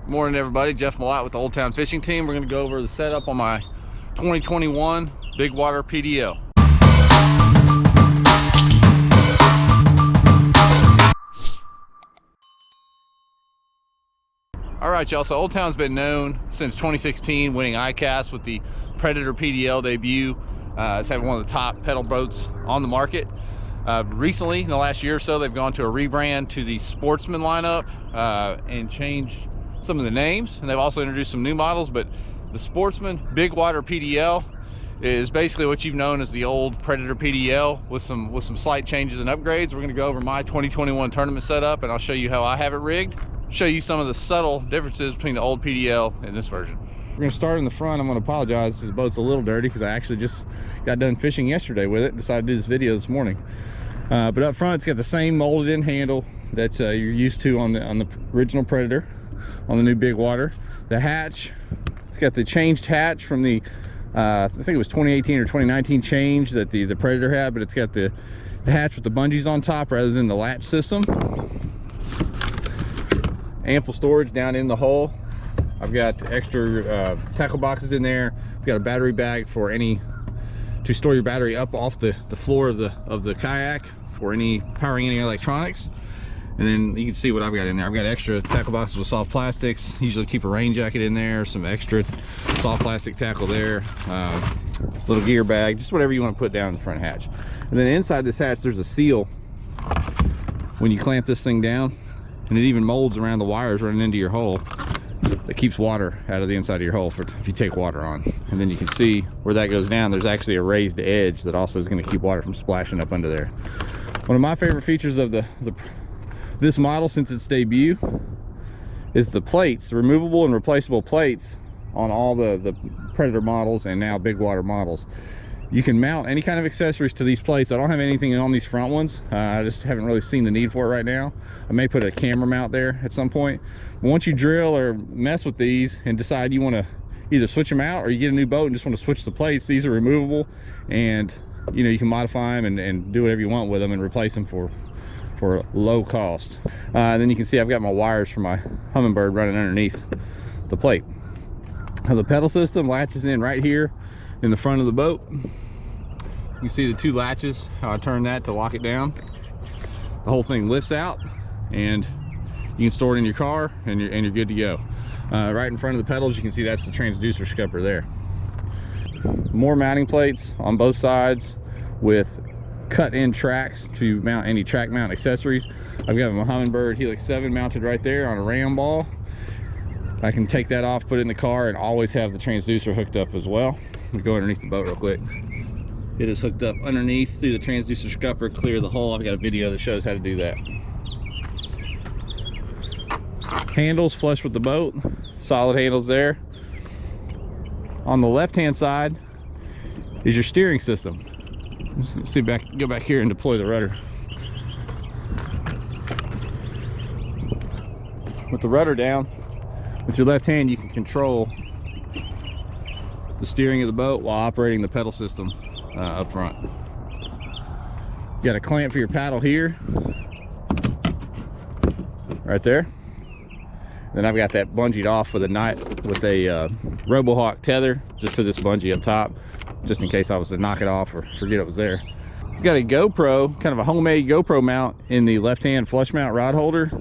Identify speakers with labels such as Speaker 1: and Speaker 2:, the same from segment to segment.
Speaker 1: Morning everybody, Jeff Malott with the Old Town Fishing Team. We're going to go over the setup on my 2021 Bigwater PDL. All right, y'all, so Old Town's been known since 2016, winning ICAST with the Predator PDL debut. It's having one of the top pedal boats on the market. Recently, in the last year or so, they've gone to a rebrand to the Sportsman lineup and changed some of the names, and they've also introduced some new models. But the Sportsman Bigwater PDL is basically what you've known as the old Predator PDL with some slight changes and upgrades. We're going to go over my 2021 tournament setup, and I'll show you how I have it rigged, show you some of the subtle differences between the old PDL and this version. We're going to start in the front. I'm going to apologize because the boat's a little dirty because I actually just got done fishing yesterday with it, decided to do this video this morning. But up front, it's got the same molded in handle that you're used to on the original Predator. On the new Bigwater, the hatch, it's got the changed hatch from the I think it was 2018 or 2019 change that the Predator had, but it's got the hatch with the bungees on top rather than the latch system. Ample storage down in the hull. I've got extra tackle boxes in there. We've got a battery bag for to store your battery up off the floor of the kayak for powering any electronics. And then you can see what I've got in there. I've got extra tackle boxes with soft plastics. Usually keep a rain jacket in there, some extra soft plastic tackle there, little gear bag, just whatever you want to put down in the front hatch. And then inside this hatch, there's a seal when you clamp this thing down, and it even molds around the wires running into your hull that keeps water out of the inside of your hull if you take water on. And then you can see where that goes down, there's actually a raised edge that also is going to keep water from splashing up under there. One of my favorite features of this model since its debut is the plates, the removable and replaceable plates on all the Predator models and now Bigwater models. You can mount any kind of accessories to these plates. I don't have anything on these front ones. I just haven't really seen the need for it right now. I may put a camera mount there at some point. But once you drill or mess with these and decide you want to either switch them out or you get a new boat and just want to switch the plates, these are removable, and you can modify them and do whatever you want with them and replace them for low cost. Then you can see I've got my wires for my Humminbird running underneath the plate. Now the pedal system latches in right here in the front of the boat. You can see the two latches, how I turn that to lock it down. The whole thing lifts out and you can store it in your car and you're good to go. Right in front of the pedals, you can see that's the transducer scupper there. More mounting plates on both sides with cut-in tracks to mount any track mount accessories. I've got my Humminbird Helix 7 mounted right there on a ram ball. I can take that off, put it in the car, and always have the transducer hooked up as well. Let me go underneath the boat real quick. It is hooked up underneath through the transducer scupper, clear the hull. I've got a video that shows how to do that. Handles flush with the boat, solid handles there. On the left-hand side is your steering system. Let's see, go back here and deploy the rudder. With the rudder down, with your left hand, you can control the steering of the boat while operating the pedal system up front. You got a clamp for your paddle here, right there. Then I've got that bungeed off with a RoboHawk tether just to this bungee up top, just in case I was to knock it off or forget it was there. I've got a GoPro, kind of a homemade GoPro mount in the left-hand flush mount rod holder.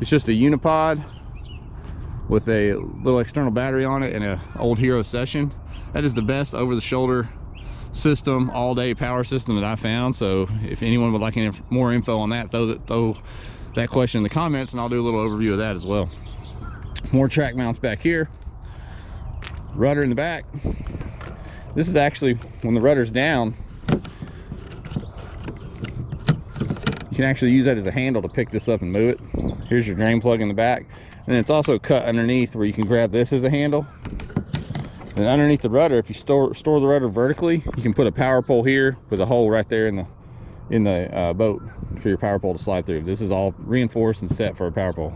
Speaker 1: It's just a unipod with a little external battery on it and an old Hero Session. That is the best over-the-shoulder system, all-day power system that I found. So if anyone would like any more info on that, throw that question in the comments and I'll do a little overview of that as well. More track mounts back here. Rudder in the back. This is actually, when the rudder's down, you can actually use that as a handle to pick this up and move it. Here's your drain plug in the back. And it's also cut underneath where you can grab this as a handle. And underneath the rudder, if you store the rudder vertically, you can put a power pole here with a hole right there in the boat for your power pole to slide through. This is all reinforced and set for a power pole.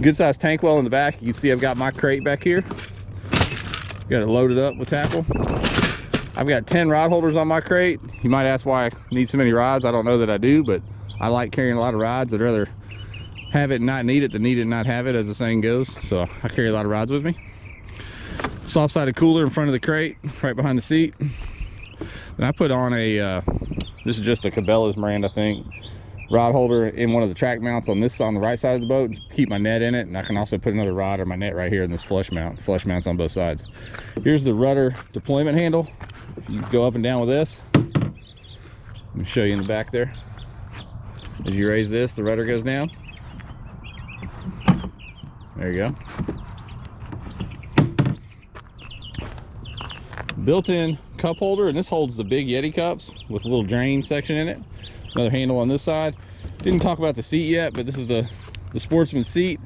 Speaker 1: Good sized tank well in the back. You can see I've got my crate back here. Got it loaded up with tackle. I've got 10 rod holders on my crate. You might ask why I need so many rods. I don't know that I do, but I like carrying a lot of rods. I'd rather have it and not need it than need it and not have it, as the saying goes. So I carry a lot of rods with me. Soft-sided cooler in front of the crate, right behind the seat. Then I put on a, this is just a Cabela's brand, I think, rod holder in one of the track mounts on this, on the right side of the boat, to keep my net in it. And I can also put another rod or my net right here in this flush mount. Flush mounts on both sides. Here's the rudder deployment handle. You go up and down with this. Let me show you in the back there. As you raise this, the rudder goes down. There you go. Built-in cup holder, and this holds the big Yeti cups with a little drain section in it. Another handle on this side. Didn't talk about the seat yet, but this is the Sportsman Seat.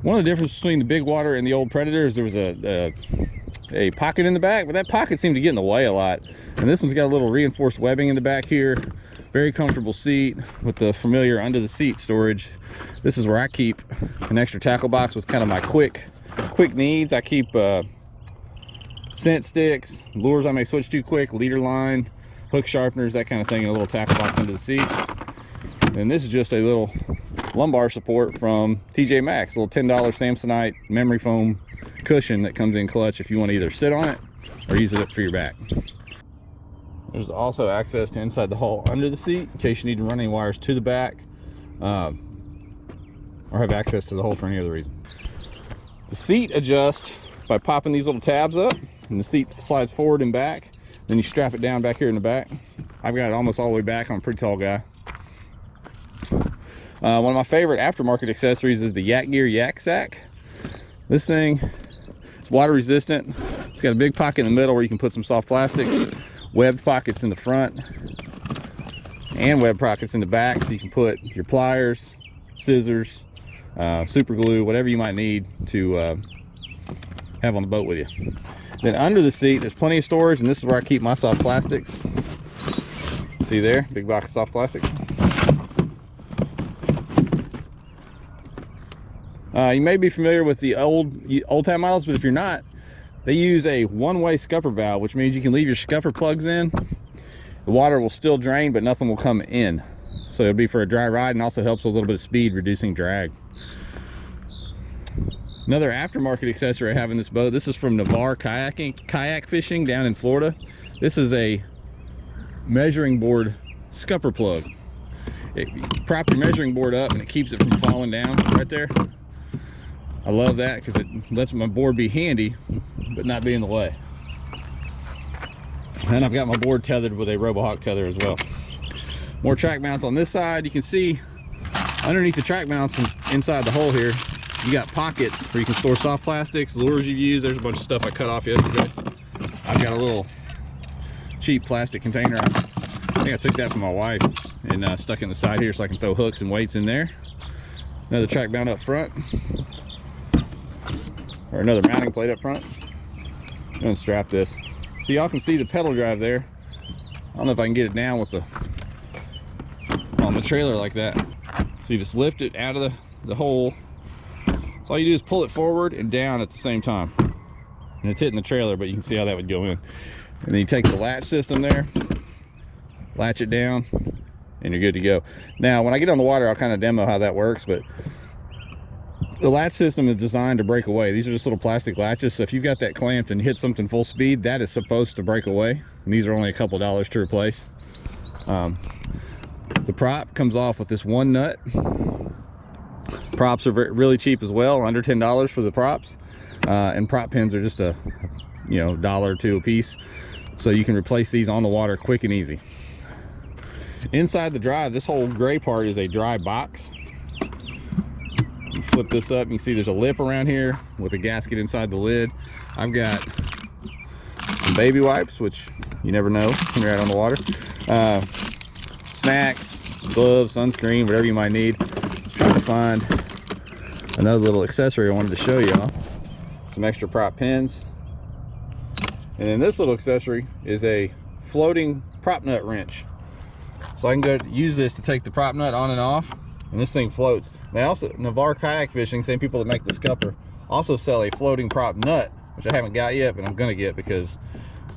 Speaker 1: One of the differences between the Bigwater and the old Predator is there was a pocket in the back, but that pocket seemed to get in the way a lot. And this one's got a little reinforced webbing in the back here. Very comfortable seat with the familiar under the seat storage. This is where I keep an extra tackle box with kind of my quick needs. I keep scent sticks, lures I may switch to quick, leader line, hook sharpeners, that kind of thing, in a little tackle box under the seat. And this is just a little lumbar support from TJ Maxx, a little $10 Samsonite memory foam cushion that comes in clutch if you want to either sit on it or use it for your back. There's also access to inside the hull under the seat in case you need to run any wires to the back, or have access to the hull for any other reason. The seat adjusts by popping these little tabs up, and the seat slides forward and back. Then you strap it down back here in the back. I've got it almost all the way back. I'm a pretty tall guy. One of my favorite aftermarket accessories is the Yak Gear Sack. This thing, it's water resistant. It's got a big pocket in the middle where you can put some soft plastics, webbed pockets in the front, and webbed pockets in the back, so you can put your pliers, scissors, super glue, whatever you might need to have on the boat with you. Then under the seat, there's plenty of storage, and this is where I keep my soft plastics. See there, big box of soft plastics. You may be familiar with the Old Town models, but if you're not, they use a one-way scupper valve, which means you can leave your scupper plugs in. The water will still drain, but nothing will come in. So it'll be for a dry ride, and also helps with a little bit of speed, reducing drag. Another aftermarket accessory I have in this boat, this is from Navarre Kayak Fishing down in Florida. This is a measuring board scupper plug. You prop your measuring board up and it keeps it from falling down right there. I love that because it lets my board be handy but not be in the way. And I've got my board tethered with a RoboHawk tether as well. More track mounts on this side. You can see underneath the track mounts and inside the hull here, you got pockets where you can store soft plastics, lures you've used. There's a bunch of stuff I cut off yesterday. I've got a little cheap plastic container. I think I took that from my wife and stuck it in the side here so I can throw hooks and weights in there. Another track mount up front, or another mounting plate up front. I'm gonna strap this so y'all can see the pedal drive there. I don't know if I can get it down with on the trailer like that. So you just lift it out of the hole. So all you do is pull it forward and down at the same time, and it's hitting the trailer, but you can see how that would go in. And then you take the latch system there, latch it down, and you're good to go. Now when I get on the water, I'll kind of demo how that works, but the latch system is designed to break away. These are just little plastic latches, so if you've got that clamped and hit something full speed, that is supposed to break away, and these are only a couple dollars to replace. The prop comes off with this one nut. Props are really cheap as well, under $10 for the props, and prop pins are just a $1 or $2 a piece, so you can replace these on the water quick and easy. Inside the drive, this whole gray part is a dry box. You flip this up, you can see there's a lip around here with a gasket inside the lid. I've got some baby wipes, which you never know when you're out on the water, snacks, gloves, sunscreen, whatever you might need. Trying to find another little accessory I wanted to show y'all. Some extra prop pins. And then this little accessory is a floating prop nut wrench. So I can go use this to take the prop nut on and off, and this thing floats. They also, Navarre Kayak Fishing, same people that make the scupper, also sell a floating prop nut, which I haven't got yet, but I'm gonna get, because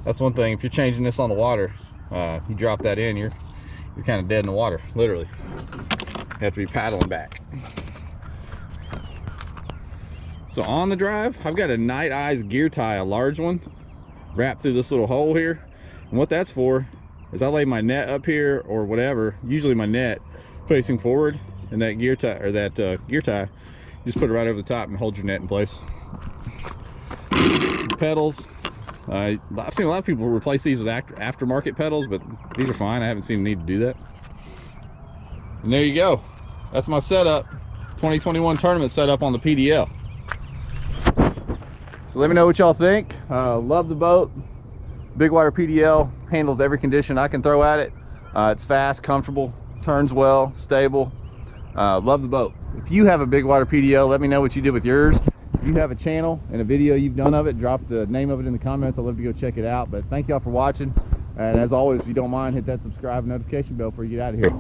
Speaker 1: that's one thing. If you're changing this on the water, you drop that in, you're kind of dead in the water, literally. You have to be paddling back. So on the drive, I've got a Night Eyes gear tie, a large one, wrapped through this little hole here. And what that's for is I lay my net up here or whatever, usually my net facing forward, and that gear tie, or that gear tie, you just put it right over the top and hold your net in place. Pedals, I've seen a lot of people replace these with aftermarket pedals, but these are fine. I haven't seen the need to do that. And there you go. That's my setup. 2021 tournament setup on the PDL. So let me know what y'all think. Love the boat. Bigwater PDL handles every condition I can throw at it. It's fast, comfortable, turns well, stable. Love the boat. If you have a Bigwater PDL, let me know what you did with yours. If you have a channel and a video you've done of it, drop the name of it in the comments. I'd love to go check it out. But thank y'all for watching. And as always, if you don't mind, hit that subscribe and notification bell before you get out of here.